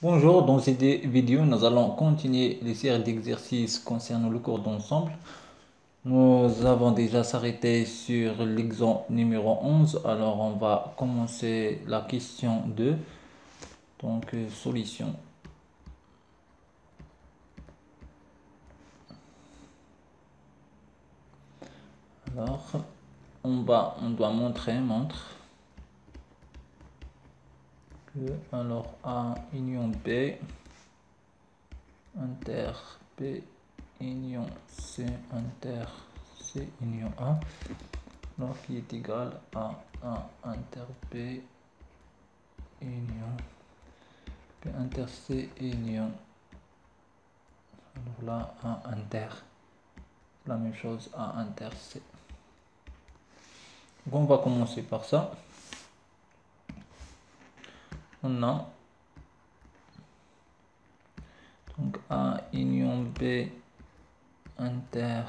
Bonjour, dans cette vidéo, nous allons continuer les séries d'exercices concernant le cours d'ensemble. Nous avons déjà s'arrêté sur l'exemple numéro 11, alors on va commencer la question 2, donc solution. Alors, on doit montre que alors A union B inter B union C inter C union A, alors qui est égal à A inter B union B inter C union, alors là A inter, la même chose A inter C. Donc on va commencer par ça. On a donc A union B inter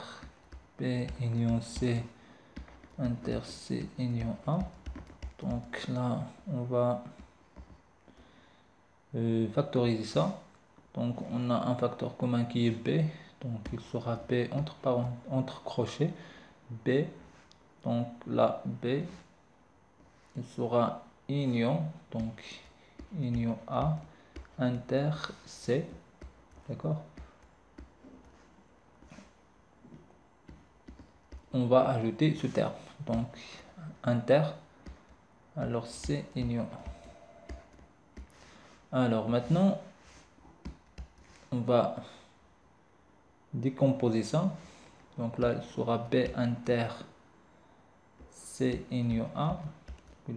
B union C inter C union A. Donc là on va factoriser ça. Donc on a un facteur commun qui est B, donc il sera B entre crochets B. Donc là B il sera union, donc union A inter C, d'accord. On va ajouter ce terme, donc inter, alors C union A. Alors maintenant on va décomposer ça. Donc là il sera B inter C union A,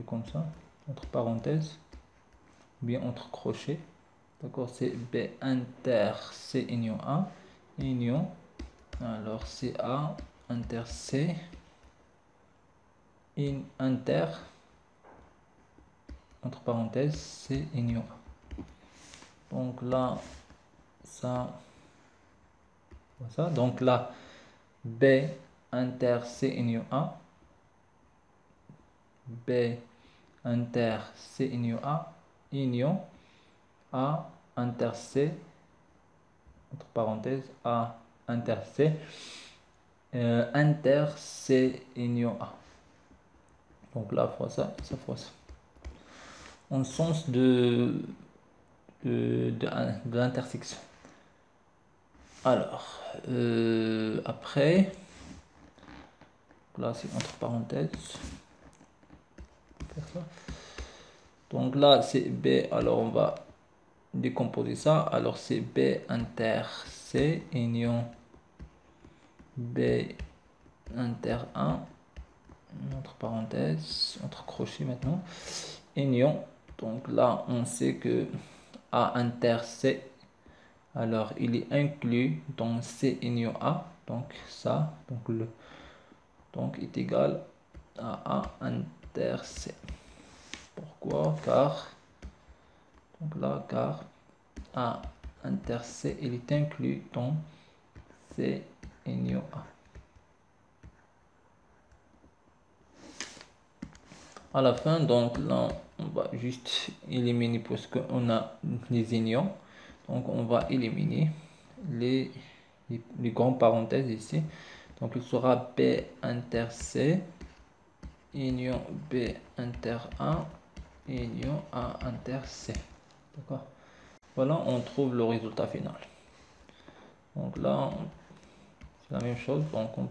comme ça, entre parenthèses, bien entre crochets, d'accord. C'est B inter C union A union, alors CA inter C in inter entre parenthèses C union A. Donc là ça, donc là B inter C union A, B inter C union A union A inter C entre parenthèses A inter C inter C union A. Donc là fois ça fois ça, en sens de l'intersection. Alors après là c'est entre parenthèses, donc là c'est B, alors on va décomposer ça. Alors c'est B inter C union B inter 1 entre parenthèses, entre crochets maintenant, union. Donc là on sait que A inter C, alors il est inclus dans C union A, donc ça, donc est égal à A inter C. Pourquoi? Car A inter C il est inclus dans C union A. À la fin, donc là on va juste éliminer parce qu'on a les unions, donc on va éliminer les grandes parenthèses ici. Donc il sera B inter C union B inter 1 union A inter C, d'accord. Voilà, on trouve le résultat final. Donc là c'est la même chose, donc on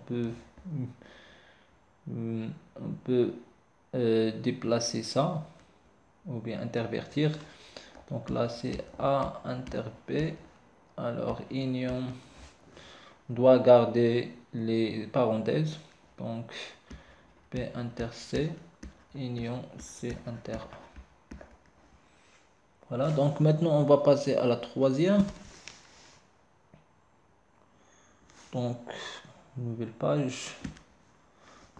peut déplacer ça ou bien intervertir. Donc là c'est A inter B, alors union doit garder les parenthèses, donc B inter C union C inter A. Voilà, donc maintenant on va passer à la troisième. Donc nouvelle page.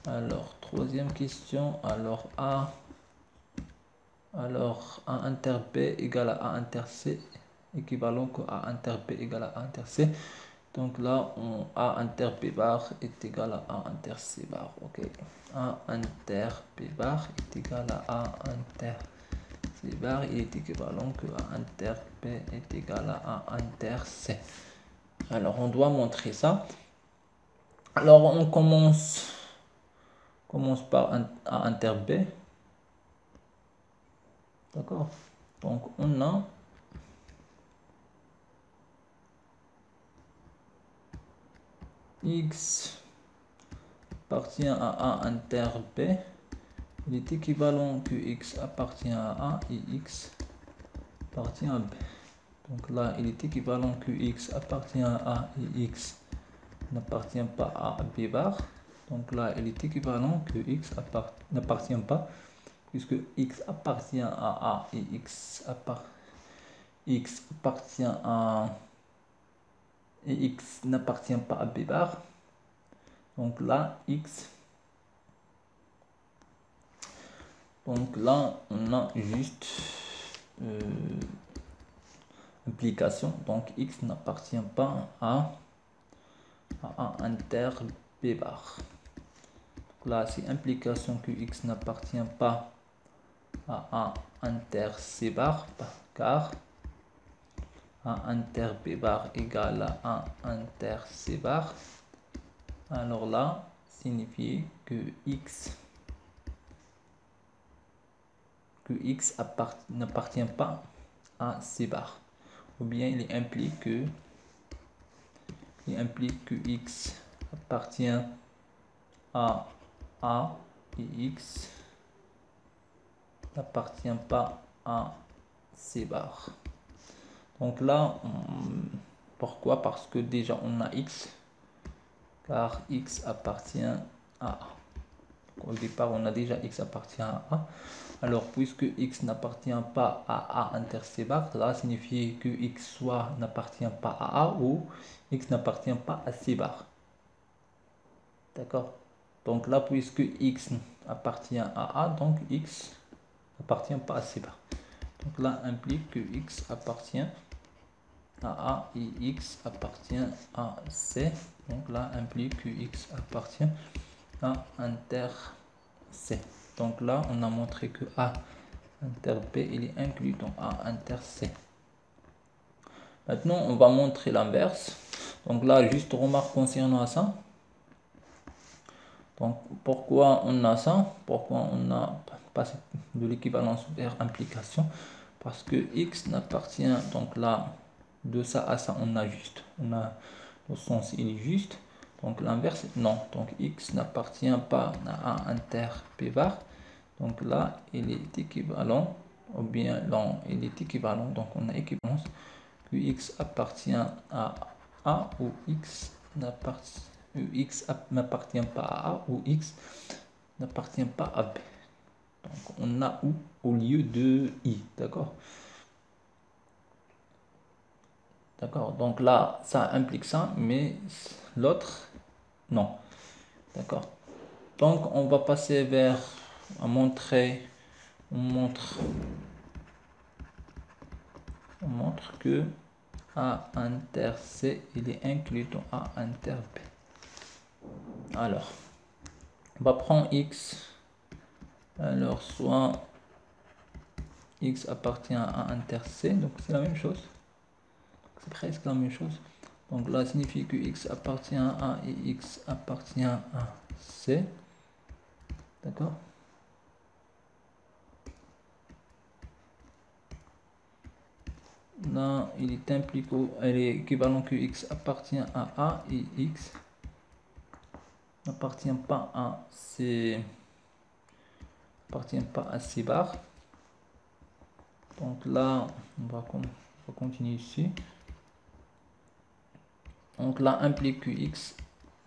Alors troisième question, alors A inter B égale à A inter C, équivalent que A inter B égale à A inter C. Donc là, A inter B bar est égal à A inter C bar. Ok. A inter B bar est égal à A inter C C bar il est équivalent que A inter B est égal à A inter C. Alors on doit montrer ça. Alors on commence par A inter B. D'accord. Donc on a X appartient à A inter B. Il est équivalent que X appartient à A et X appartient à B. Donc là, il est équivalent que X appartient à A et X n'appartient pas à B bar. Donc là, il est équivalent que X n'appartient pas, puisque X appartient à A et X appartient à et X n'appartient pas à B bar. Donc là, donc là, on a juste implication. Donc X n'appartient pas à A inter B bar. Donc là, c'est implication que X n'appartient pas à A inter C bar, car A inter B bar égale à A inter C bar. Alors là, signifie que X n'appartient pas à C bar. Ou bien il implique que X appartient à A et X n'appartient pas à C bar. Donc là, pourquoi? Parce que déjà on a X, car X appartient à A. Au départ, on a déjà X appartient à A. Alors, puisque X n'appartient pas à A inter C bar, cela signifie que X soit n'appartient pas à A ou X n'appartient pas à C bar. D'accord? Donc là, puisque X appartient à A, donc X n'appartient pas à C bar. Donc là, implique que X appartient à A et X appartient à C. Donc là, implique que X appartient à inter C. Donc là, on a montré que A inter B, il est inclus dans A inter C. Maintenant, on va montrer l'inverse. Donc là, juste remarque concernant ça. Donc, pourquoi on a ça? Pourquoi on a passé de l'équivalence vers implication? Parce que X n'appartient, donc là, de ça à ça, on a juste. On a le sens, il est juste. Donc l'inverse, non. Donc X n'appartient pas à A inter B bar. Donc là, il est équivalent, ou bien non, il est équivalent. Donc on a équivalence que X appartient à A ou X n'appartient pas à A ou X n'appartient pas à B. Donc on a ou au lieu de I, d'accord? D'accord, donc là, ça implique ça, mais l'autre, non. D'accord. Donc on va passer vers à montrer, on montre que A inter C, il est inclus dans A inter B. Alors, on va prendre X. Alors, soit X appartient à A inter C, donc c'est la même chose. C'est presque la même chose. Donc là, signifie que X appartient à A et X appartient à C. D'accord? Là, il est impliqué, elle est équivalent que X appartient à A et X n'appartient pas à C, bar. Donc là, on va continuer ici. Donc là, implique que X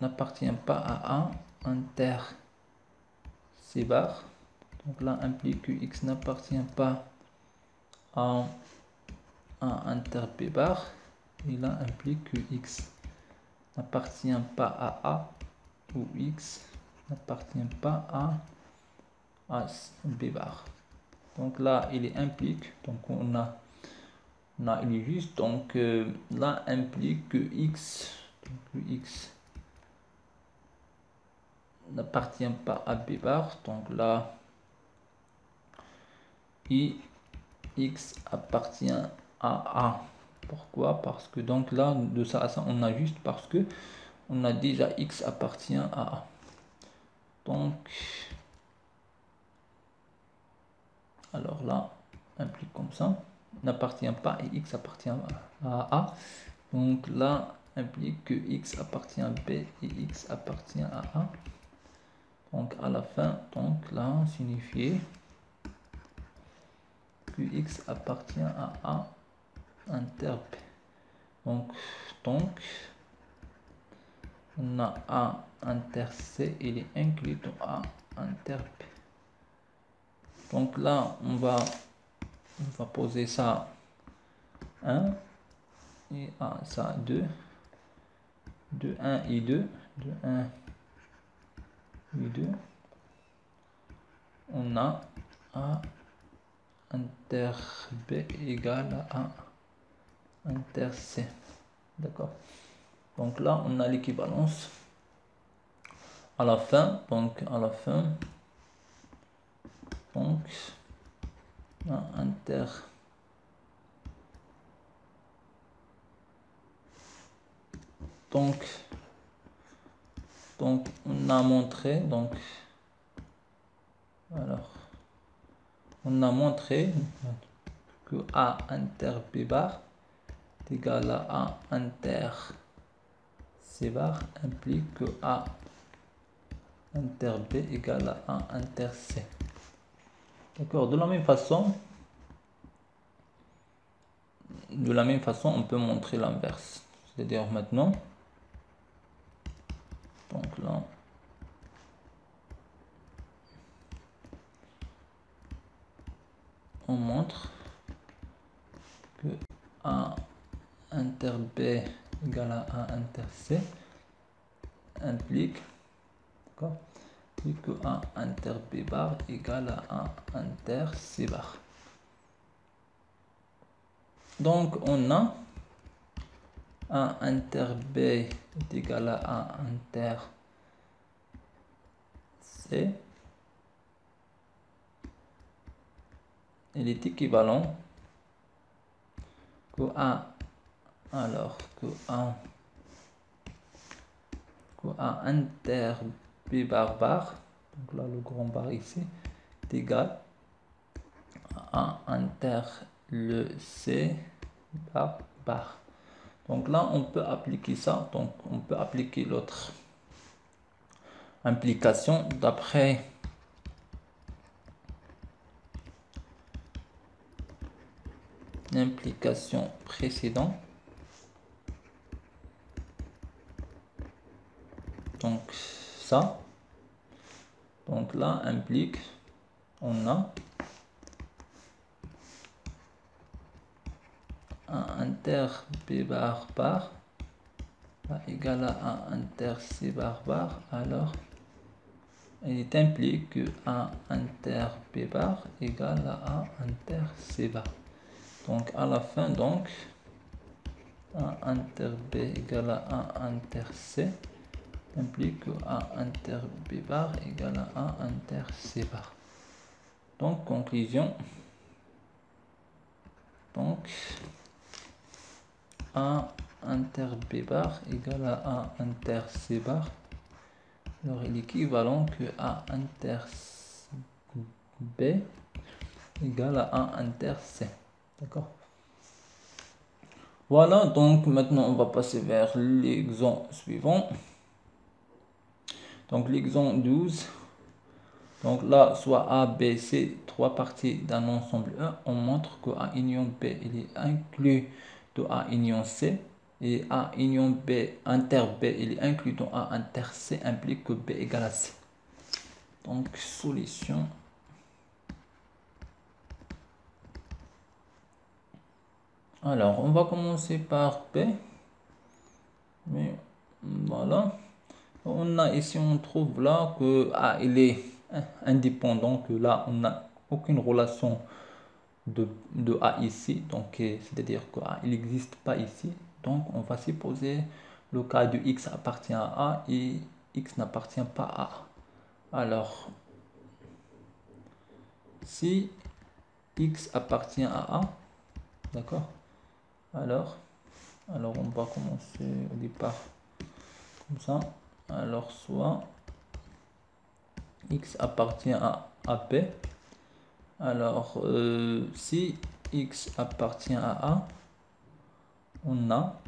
n'appartient pas à A inter C bar. Donc là, implique que X n'appartient pas à A inter B bar. Et là, implique que X n'appartient pas à A ou X n'appartient pas à B bar. Donc là, il est implique. Donc on a il est juste. Donc là, implique que X n'appartient pas à B bar. Donc là, I x appartient à A. Pourquoi? Parce que donc là, de ça à ça, on ajuste parce que on a déjà x appartient à A. Donc, alors là, implique comme ça, n'appartient pas et x appartient à A. Donc là, implique que x appartient à B et x appartient à A. Donc à la fin, donc là, signifier que x appartient à A inter B. Donc, on a A inter C, il est inclus dans A inter B. Donc là, on va poser ça 1 et ça 2. De 1 et 2. De 1 et 2. On a A inter B égale à A inter C. D'accord. Donc là, on a l'équivalence. À la fin, donc A inter donc on a montré que A inter B bar est égal à A inter C bar implique que A inter B égale à A inter C. D'accord. De la même façon, on peut montrer l'inverse. C'est-à-dire maintenant, donc là, on montre que A inter B égale à A inter C implique que A inter B bar égale à A inter C bar. Donc on a A inter B est égal à A inter C. Il est équivalent que A, alors que A inter B bar bar, donc là le grand bar ici, est égal à A inter le C bar bar. Donc là on peut appliquer ça, donc on peut appliquer l'autre implication d'après l'implication précédente. Donc ça, donc là implique, on a A inter B bar bar égal à A inter C bar bar, alors il implique que A inter B bar égale à A inter C bar. Donc à la fin, donc A inter B égale à A inter C implique que A inter B bar égale à A inter C bar. Donc conclusion, donc A inter B bar égale à A inter C bar. Alors il est équivalent que A inter B égale à A inter C. D'accord. Voilà, donc maintenant on va passer vers l'exemple suivant. Donc l'exemple 12. Donc là, soit A, B, C, trois parties d'un ensemble E, on montre que A union B il est inclus de A union C et A union B inter B il est inclus dans A inter C implique que B égale à C. Donc solution. Alors on va commencer par B. Mais voilà. On a ici, on trouve là que A il est indépendant, que là on n'a aucune relation de A ici, donc c'est-à-dire que A il n'existe pas ici, donc on va supposer le cas de X appartient à A et X n'appartient pas à A. Alors si X appartient à A. D'accord? Alors on va commencer au départ comme ça. Alors, soit X appartient à AP. Alors, si X appartient à A, on a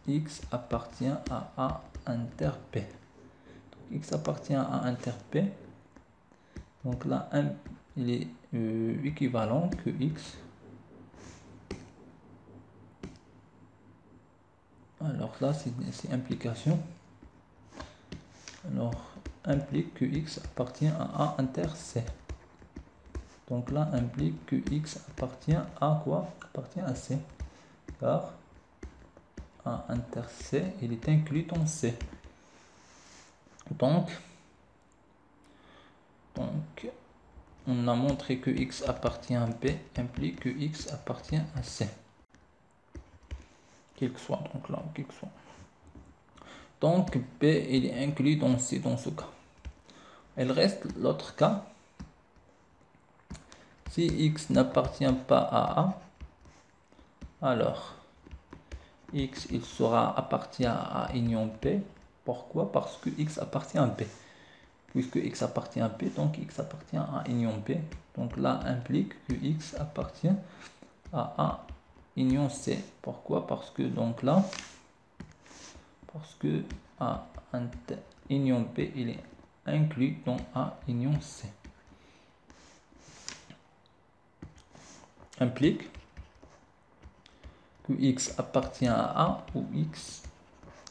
X appartient à A inter P. Donc, X appartient à A inter P. Donc là, il est équivalent que X. Alors là, c'est implication. Alors, implique que X appartient à A inter C. Donc là, implique que X appartient à quoi? Appartient à C. Car A inter C, il est inclus dans C. Donc, on a montré que X appartient à B, implique que X appartient à C. Quel que soit, donc là, quel que soit. Donc, B, il est inclus dans C dans ce cas. Il reste l'autre cas. Si X n'appartient pas à A, alors X, il sera appartient à union B. Pourquoi? Parce que X appartient à B. Puisque X appartient à B, donc X appartient à union B. Donc là, implique que X appartient à A union C. Pourquoi? Parce que donc là, parce que A union B, il est inclus dans A union C. Implique que X appartient à A ou X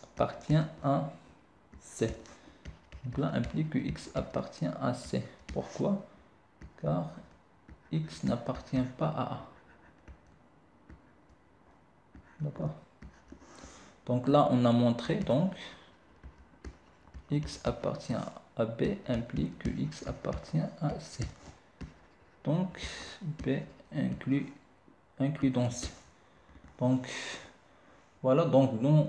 appartient à C. Donc là, implique que X appartient à C. Pourquoi? Car X n'appartient pas à A. D'accord? Donc là, on a montré donc X appartient à B implique que X appartient à C. Donc B inclut dans C. Donc voilà, donc dans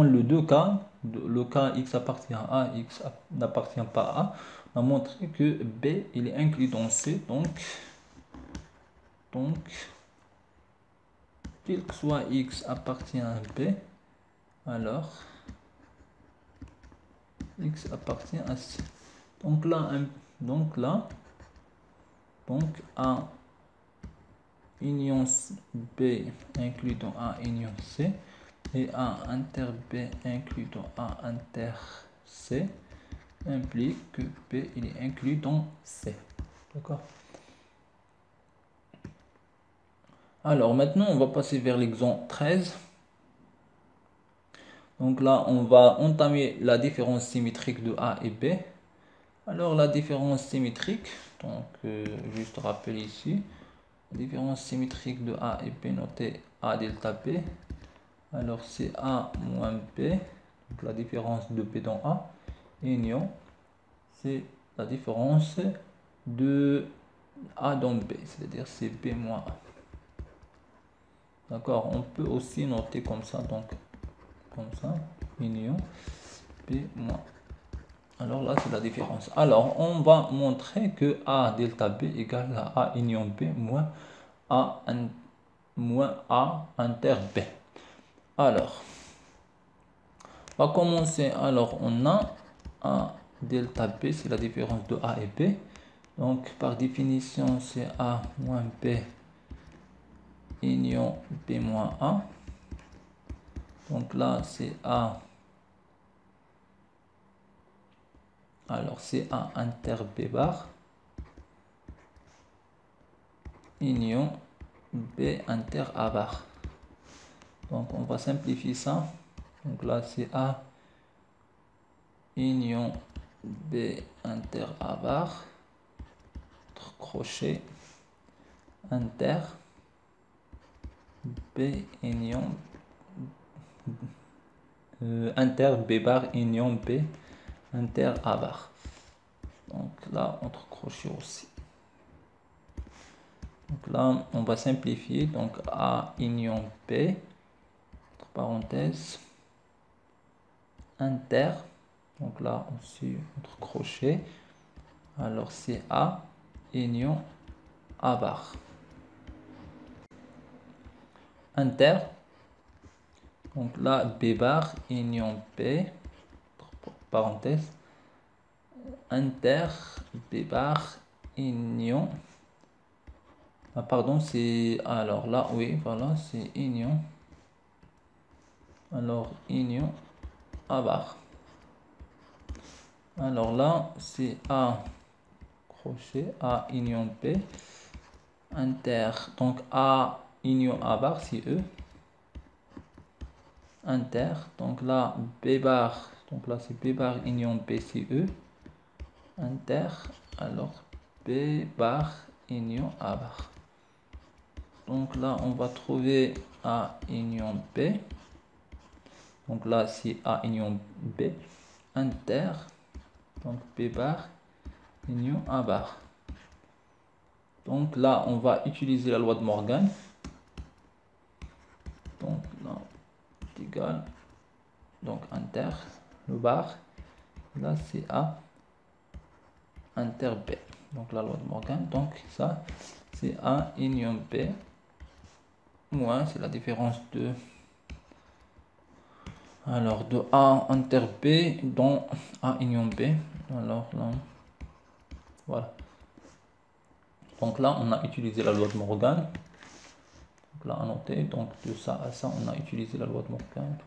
le deux cas, le cas X appartient à A, X n'appartient pas à A, on a montré que B il est inclus dans C. Donc quel que soit X appartient à B, alors X appartient à C. Donc là, A union B inclus dans A union C et A inter B inclus dans A inter C implique que B il est inclus dans C. D'accord? Alors maintenant, on va passer vers l'exemple 13. Donc là, on va entamer la différence symétrique de A et B. Alors la différence symétrique, donc juste rappeler ici, la différence symétrique de A et B notée A delta B. Alors c'est A moins B, donc la différence de B dans A, union, c'est la différence de A dans B, c'est-à-dire c'est B moins A. D'accord, on peut aussi noter comme ça, donc comme ça, union B moins. Alors là, c'est la différence. Alors, on va montrer que A delta B égale à A union B moins A inter B. Alors, on va commencer. Alors, on a A delta B, c'est la différence de A et B. Donc, par définition, c'est A moins B union B moins A. Donc là, c'est A. Alors, c'est A inter B bar union B inter A bar. Donc, on va simplifier ça. Donc là, c'est A union B inter A bar, crochet, inter B union inter B bar union B inter A bar. Donc là, entre crochets aussi. Donc là, on va simplifier. Donc A union B, entre parenthèses, inter. Donc là aussi, entre crochets. Alors c'est A union A bar. Inter, donc là, B bar, union B, parenthèse, inter, B bar, union, pardon, c'est, alors là, oui, voilà, c'est union, alors union, A bar. Alors là, c'est A, crochet, A, union B, inter, donc A, union A bar, c'est E, inter, donc là, B bar, donc là, c'est B bar, union B, c'est E, inter, alors B bar, union A bar. Donc là, on va trouver A union B. Donc là, c'est A union B. Inter, donc B bar, union A bar. Donc là, on va utiliser la loi de Morgan. Donc là, c'est égal. Donc inter, le bar. Là, c'est A, inter B. Donc la loi de Morgan. Donc ça, c'est A union B. Moins, c'est la différence de... Alors, de A inter B dans A union B. Alors là, voilà. Donc là, on a utilisé la loi de Morgan. Donc là, à noter. Donc de ça à ça, on a utilisé la loi de Morgan.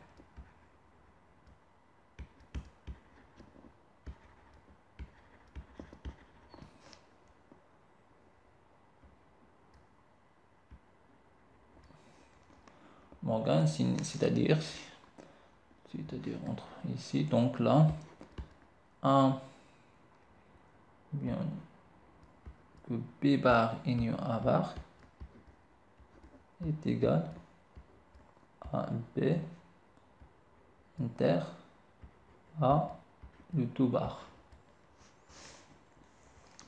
Morgan, c'est-à-dire entre ici, donc là, A bien que B bar union A bar est égal à B inter A le tout bar.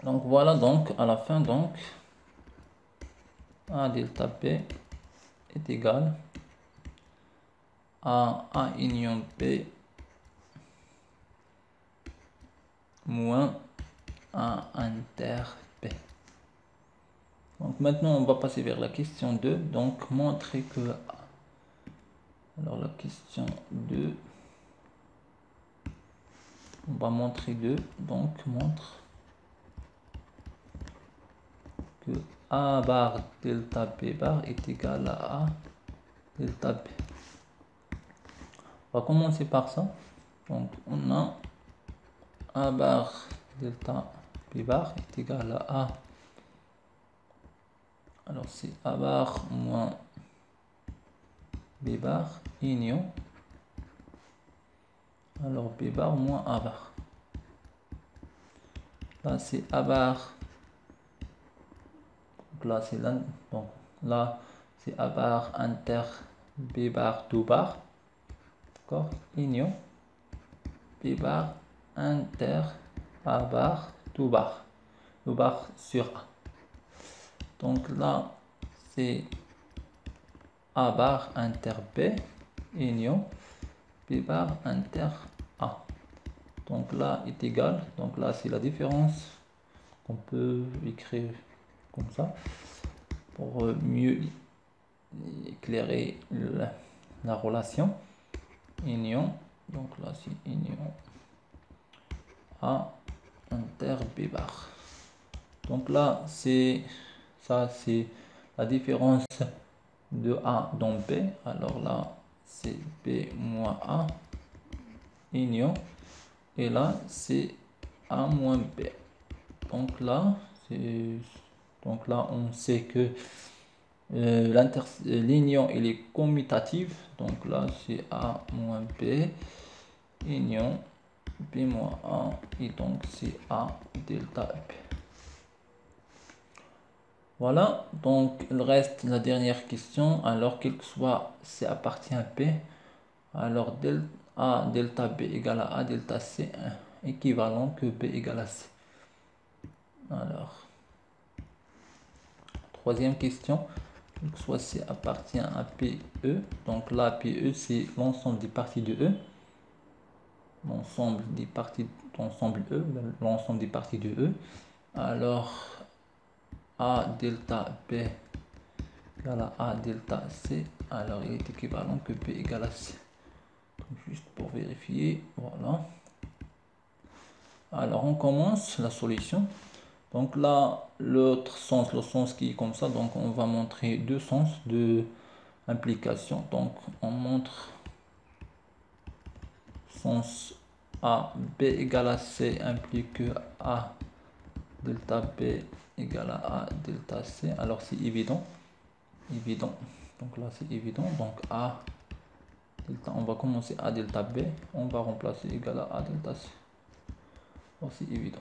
Donc voilà, donc à la fin, donc A delta B est égal à A union B moins A inter B. Donc maintenant, on va passer vers la question 2. Donc montrer que... Alors la question 2, on va montrer 2. Donc montre que A bar delta B bar est égal à A delta B. On va commencer par ça. Donc on a A bar delta B bar est égal à A. Alors c'est A bar moins B bar union. Alors B bar moins A bar. Là c'est A bar. Donc là c'est là. Donc là c'est A bar inter B bar tout bar. D'accord? Union. B bar inter A bar tout bar. Tout bar sur A. Donc là c'est A bar inter B union B bar inter A. Donc là est égal. Donc là c'est la différence qu'on peut écrire comme ça pour mieux éclairer la relation. Union. Donc là c'est union A inter B bar. Donc là c'est ça, c'est la différence de A dans B. Alors là c'est B moins A union, et là c'est A moins B. Donc là on sait que l'union il est commutative. Donc là c'est A moins B union B moins A, et donc c'est A delta B. Voilà, donc il reste la dernière question. Alors quel que soit C appartient à P, alors A delta B égale à A delta C, équivalent que B égale à C. Alors, troisième question, quel que soit C appartient à PE, donc là PE c'est l'ensemble des parties de E, l'ensemble des parties d'ensemble E, l'ensemble des parties de E. Alors A delta B égale à A delta C, alors il est équivalent que B égale à C. Donc, juste pour vérifier, voilà. Alors on commence la solution. Donc là, l'autre sens, le sens qui est comme ça, donc on va montrer deux sens de implication. Donc on montre sens A, B égale à C implique que A delta B égale à A delta C. Alors c'est évident, évident. Donc là c'est évident. Donc A delta, on va commencer A delta B, on va remplacer égal à A delta C. Donc c'est évident.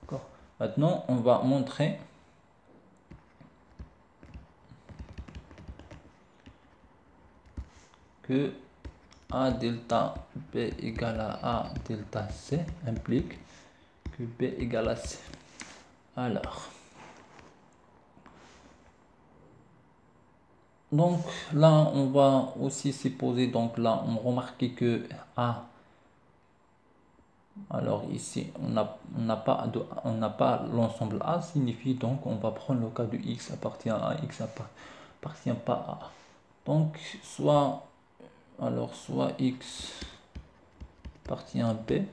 D'accord. Maintenant on va montrer que A delta B égale à A delta C implique que B égale à C. Alors, donc là, on va aussi supposer, donc là, on remarque que A, alors ici, on n'a pas l'ensemble A, signifie donc on va prendre le cas de X appartient à A, X appartient pas à A. Donc, soit X appartient à B,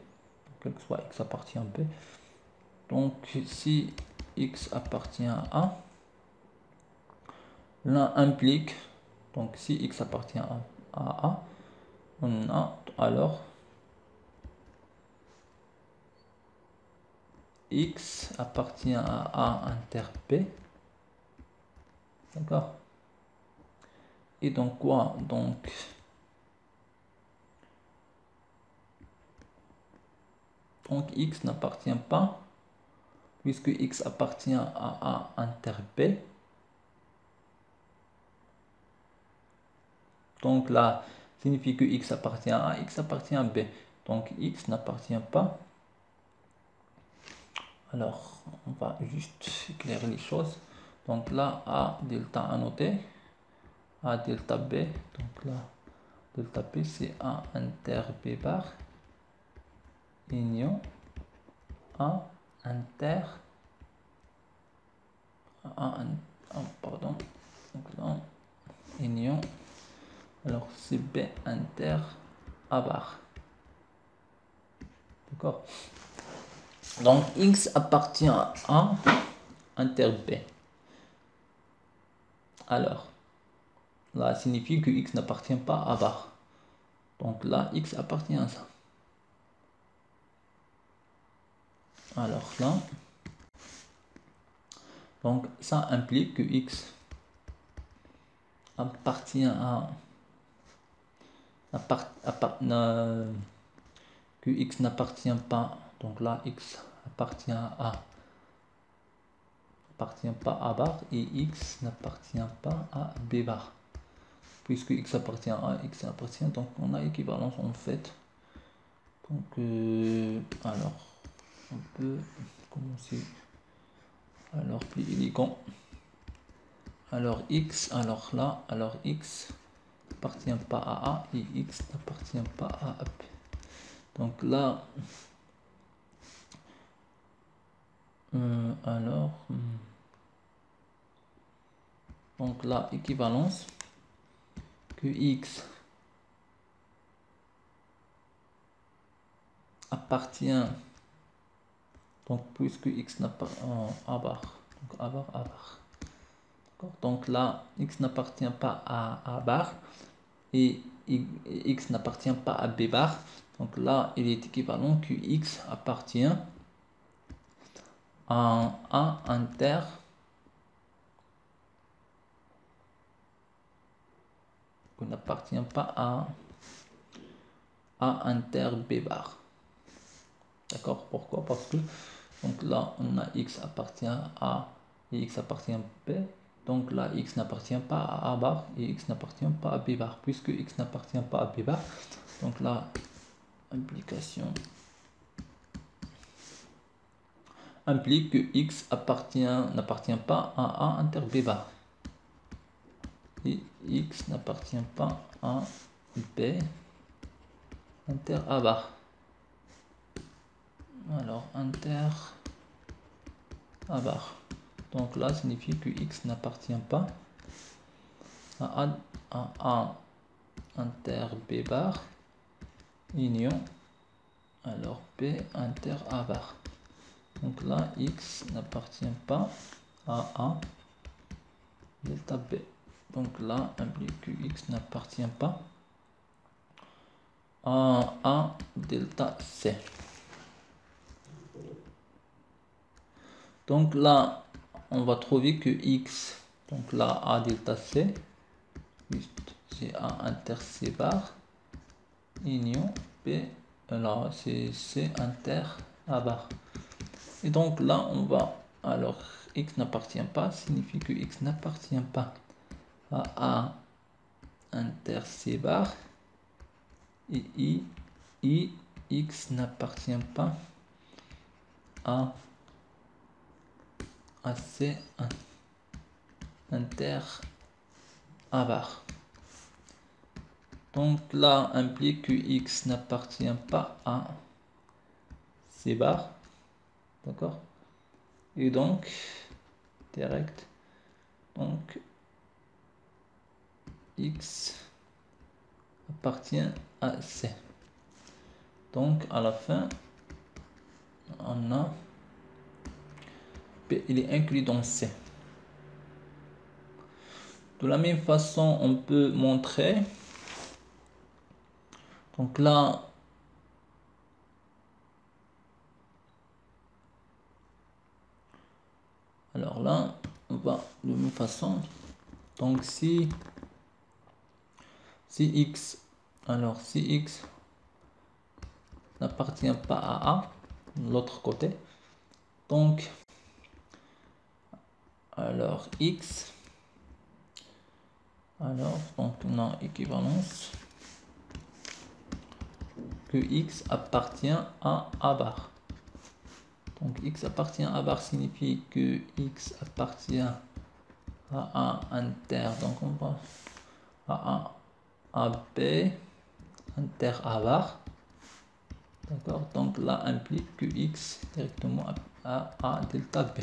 quel que soit X appartient à B. Donc, si X appartient à A, l'un implique, donc si X appartient à A, on a alors X appartient à A inter B. D'accord. Et donc quoi? Donc X n'appartient pas, puisque X appartient à A inter B. Donc là, signifie que X appartient à A, X appartient à B. Donc X n'appartient pas. Alors, on va juste éclairer les choses. Donc là, A delta annoté, A delta B. Donc là, delta B, c'est A inter B bar union A inter pardon, donc là, union, alors c'est B inter A bar. D'accord. Donc X appartient à A inter B. Alors, là signifie que X n'appartient pas à A bar. Donc là, X appartient à ça. Alors là, donc ça implique que X appartient à que X n'appartient pas, donc là X appartient à A, appartient pas à bar, et X n'appartient pas à B bar. Puisque X appartient à A, X appartient, donc on a équivalence en fait. Donc alors on peut commencer alors plus élégant. Alors X, alors là, alors X n'appartient pas à A et X n'appartient pas à B. Donc là, alors, donc là, équivalence que X appartient, donc puisque X n'a pas A bar, donc A bar, A bar. Donc là, X n'appartient pas à A bar et X n'appartient pas à B bar. Donc là, il est équivalent que X appartient à A inter qui n'appartient pas à A inter B bar. D'accord? Pourquoi? Parce que donc là, on a X appartient à A et X appartient à B. Donc là, X n'appartient pas à A bar et X n'appartient pas à B bar. Puisque X n'appartient pas à B bar, donc là, implication implique que X n'appartient pas à A inter B bar. Et X n'appartient pas à B inter A bar. Alors, inter A bar. Donc là, signifie que X n'appartient pas à A inter B bar union, alors B inter A bar. Donc là, X n'appartient pas à A delta B. Donc là, implique que X n'appartient pas à A delta C. Donc là, on va trouver que X, donc là, A delta C, c'est A inter C bar, union B, là, c'est C inter A bar. Et donc là, on va, alors, X n'appartient pas, signifie que X n'appartient pas à A inter C bar, et X n'appartient pas à C inter A bar. Donc là implique que X n'appartient pas à C bar, d'accord? Et donc direct, donc X appartient à C. Donc à la fin, on a P, il est inclus dans C. De la même façon, on peut montrer, donc là, alors là, on va de la même façon, donc si X, alors si X n'appartient pas à A, l'autre côté, donc alors X, alors donc on a équivalence que X appartient à A bar. Donc X appartient à A bar signifie que X appartient à A inter, donc on va à B inter A bar, d'accord? Donc là implique que X directement à A delta B.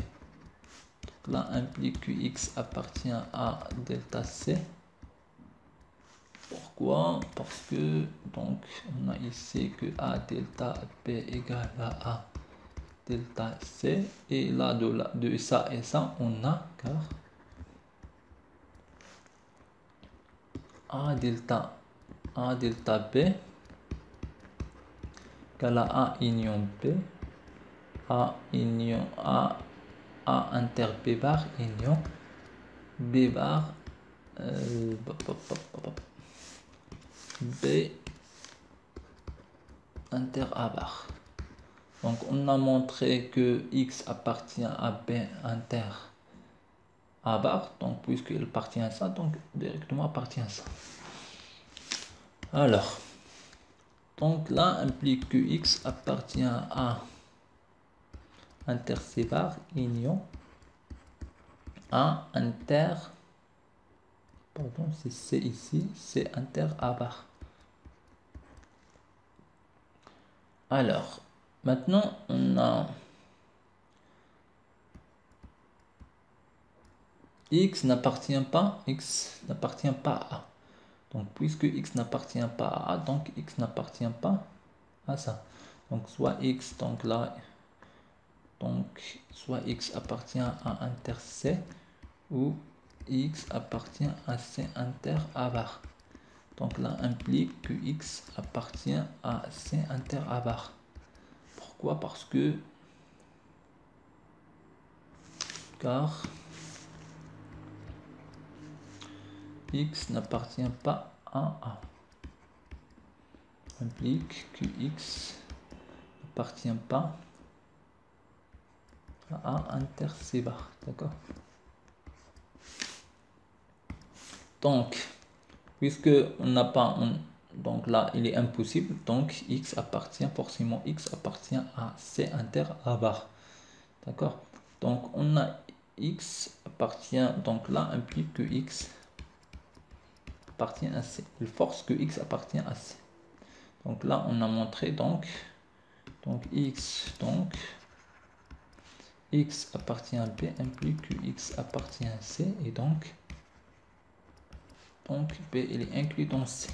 Donc là implique que X appartient à delta C. Pourquoi? Parce que donc on a ici que A delta B égale à A delta C, et là de ça et ça on a car A delta B égale à A union B, A union A inter B bar union B bar B inter A bar. Donc on a montré que X appartient à B inter A bar, donc puisqu'il appartient à ça, donc directement appartient à ça. Alors, donc là implique que X appartient à inter C bar union A inter, pardon, c'est C ici, C inter A bar. Alors, maintenant on a X n'appartient pas à A. Donc puisque X n'appartient pas à A, donc X n'appartient pas à ça. Donc soit X, donc là, donc soit X appartient à inter C ou X appartient à C inter A bar. Donc là implique que X appartient à C inter A bar. Pourquoi? Parce que car X n'appartient pas à A. Implique que X n'appartient pas à A inter C bar. D'accord? Donc, puisque on n'a pas, donc là il est impossible, donc X appartient, forcément X appartient à C inter A bar. D'accord? Donc on a X appartient, donc là implique que X appartient à C. Il force que X appartient à C. Donc là on a montré donc Donc x appartient à B implique que x appartient à C, et donc B il est inclus dans C.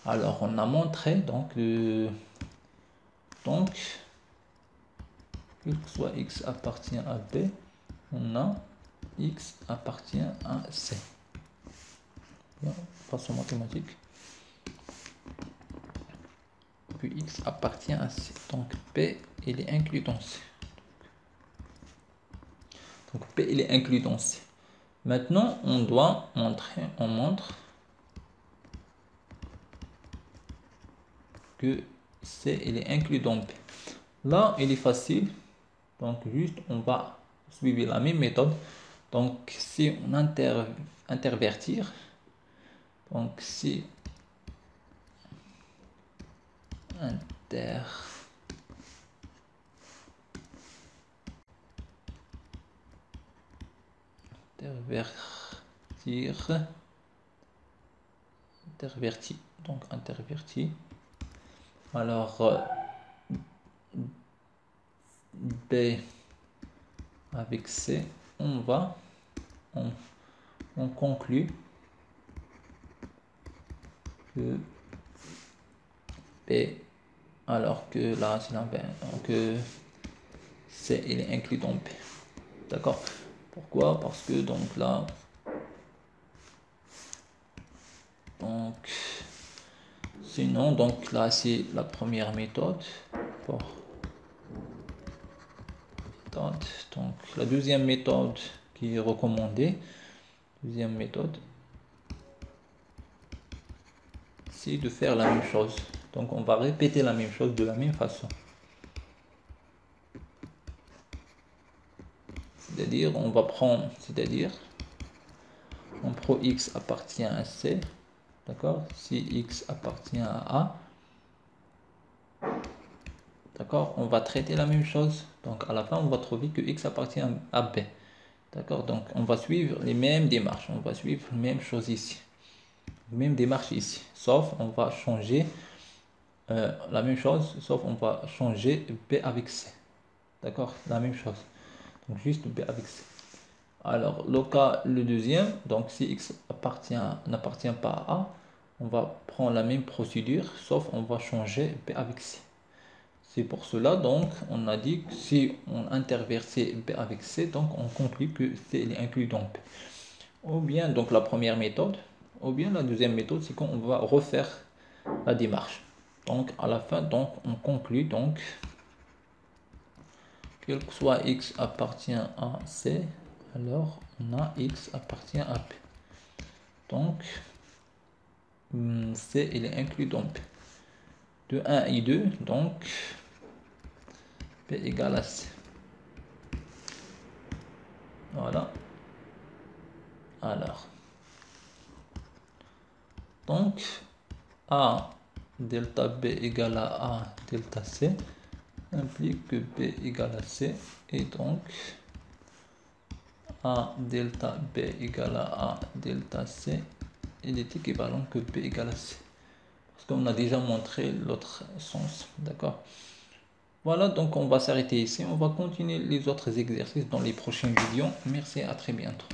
Alors on a montré donc que soit x appartient à B, on a x appartient à C. Bien, façon mathématique. Puis x appartient à C. Donc P il est inclus dans C. Donc P il est inclus dans C. Maintenant on doit montrer, on montre que C il est inclus dans P. Là il est facile. Donc juste on va suivre la même méthode. Donc si on intervertir, donc si interverti, alors B avec C, on conclut que B, alors que là c'est l'inverse, donc C il est inclus dans B. D'accord? Pourquoi? Parce que donc là, donc sinon donc là c'est la première méthode. Donc la deuxième méthode qui est recommandée, c'est de faire la même chose. Donc on va répéter la même chose de la même façon. C'est-à-dire on prend x appartient à C, d'accord? Si x appartient à A, d'accord, on va traiter la même chose. Donc à la fin on va trouver que x appartient à B. D'accord, donc on va suivre les mêmes démarches, on va suivre la même chose ici, même démarche ici, sauf on va changer la même chose, sauf on va changer B avec C. D'accord, la même chose, donc juste B avec C. Alors le deuxième, donc si x n'appartient pas à A, on va prendre la même procédure, sauf on va changer B avec C. C'est pour cela donc on a dit que si on intervertit B avec C, donc on conclut que C est inclus dans B. Ou bien donc la première méthode, ou bien la deuxième méthode, c'est qu'on va refaire la démarche. Donc à la fin donc on conclut donc quel que soit x appartient à C, alors on a x appartient à B. Donc C il est inclus dans B. De 1 et 2, donc P égale à C. Voilà. Alors, donc A delta B égale à A delta C implique que B égale à C, et donc A delta B égale à A delta C, il est équivalent que B égale à C. Parce qu'on a déjà montré l'autre sens, d'accord? Voilà, donc on va s'arrêter ici. On va continuer les autres exercices dans les prochaines vidéos. Merci, à très bientôt.